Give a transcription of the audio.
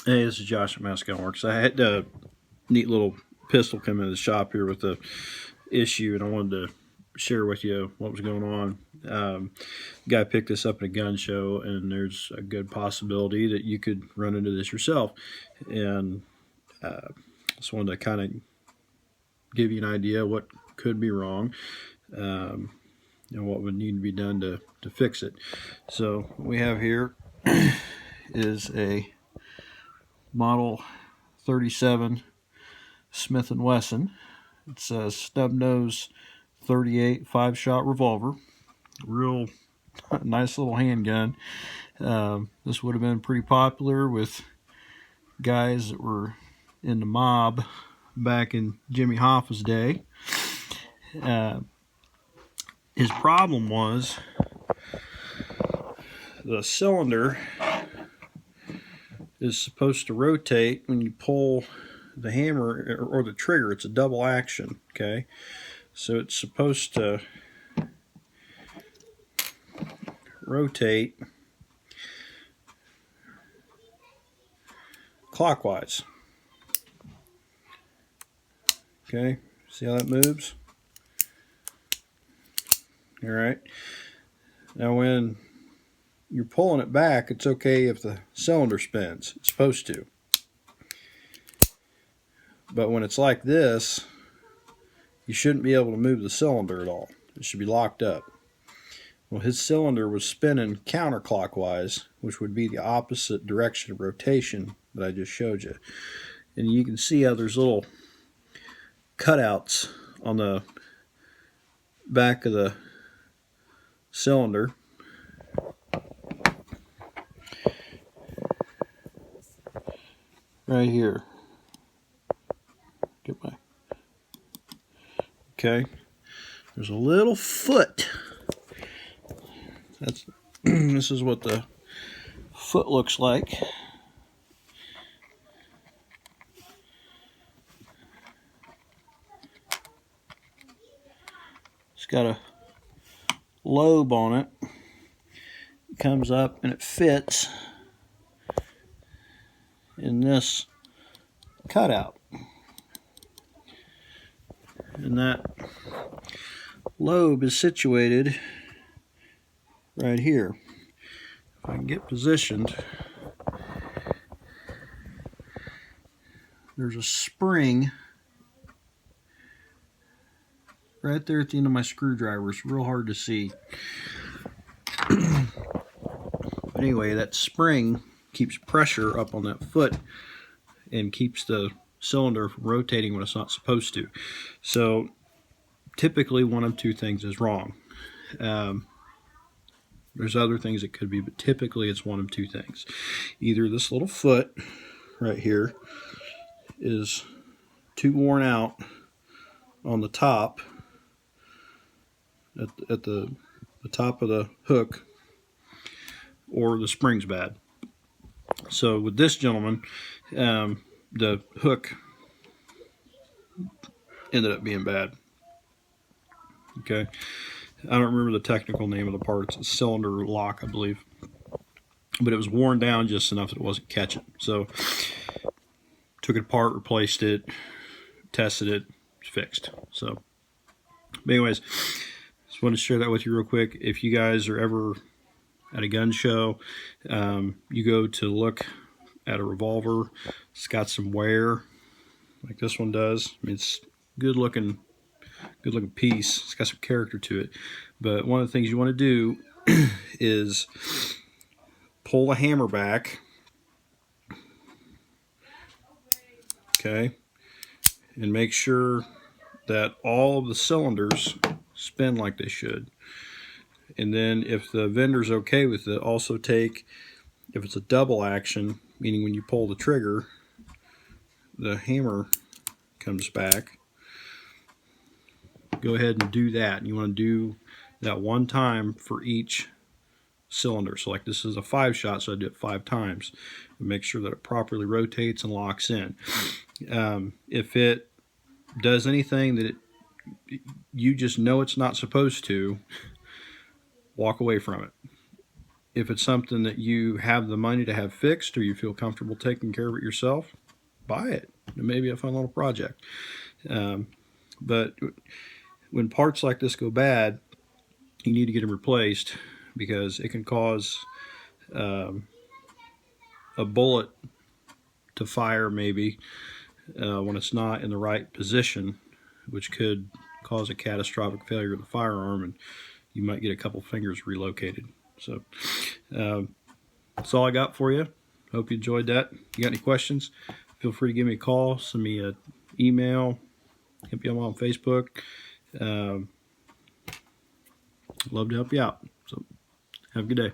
Hey, this is Josh at Mouse Gunworks. I had a neat little pistol come into the shop here with the issue, and I wanted to share with you what was going on. Guy picked this up at a gun show, and there's a good possibility that you could run into this yourself. And just wanted to kind of give you an idea what could be wrong, and what would need to be done to fix it. So what we have here is a Model 37 Smith & Wesson. It's a snub nose 38 5-shot revolver. Real nice little handgun. This would have been pretty popular with guys that were in the mob back in Jimmy Hoffa's day. His problem was the cylinder is supposed to rotate when you pull the hammer or the trigger. It's a double action, okay? So it's supposed to rotate clockwise. Okay, see how that moves? All right. Now when you're pulling it back, it's okay if the cylinder spins. It's supposed to. But when it's like this, you shouldn't be able to move the cylinder at all. It should be locked up. Well, his cylinder was spinning counterclockwise, which would be the opposite direction of rotation that I just showed you. And you can see how there's little cutouts on the back of the cylinder. Right here. Get my. Okay. There's a little foot. That's. This is what the foot looks like. It's got a lobe on it. It comes up and it fits in this cutout. And that lobe is situated right here. If I can get positioned, there's a spring right there at the end of my screwdriver. It's real hard to see. But anyway, that spring keeps pressure up on that foot and keeps the cylinder from rotating when it's not supposed to. So typically one of two things is wrong. There's other things it could be, but typically it's one of two things. Either this little foot right here is too worn out on the top, at the top of the hook, or the spring's bad. So with this gentleman, the hook ended up being bad. Okay, I don't remember the technical name of the part. It's a cylinder lock, I believe, but it was worn down just enough that it wasn't catching. So took it apart, replaced it, tested it, it's fixed. So, but anyways, just wanted to share that with you real quick. If you guys are ever at a gun show, you go to look at a revolver, it's got some wear like this one does. I mean, it's good looking piece. It's got some character to it. But one of the things you want to do is pull the hammer back, okay, and make sure that all of the cylinders spin like they should. And then if the vendor's okay with it, also take, if it's a double action, meaning when you pull the trigger, the hammer comes back, go ahead and do that. You want to do that one time for each cylinder. So like this is a 5-shot, so I do it 5 times. Make sure that it properly rotates and locks in. If it does anything that you just know it's not supposed to, walk away from it. if it's something that you have the money to have fixed or you feel comfortable taking care of it yourself, buy it. It may be a fun little project. But when parts like this go bad, you need to get them replaced because it can cause a bullet to fire maybe when it's not in the right position, which could cause a catastrophic failure of the firearm, and you might get a couple fingers relocated. So that's all I got for you. Hope you enjoyed that. If you got any questions, feel free to give me a call, send me an email, hit me up on Facebook. Love to help you out. So have a good day.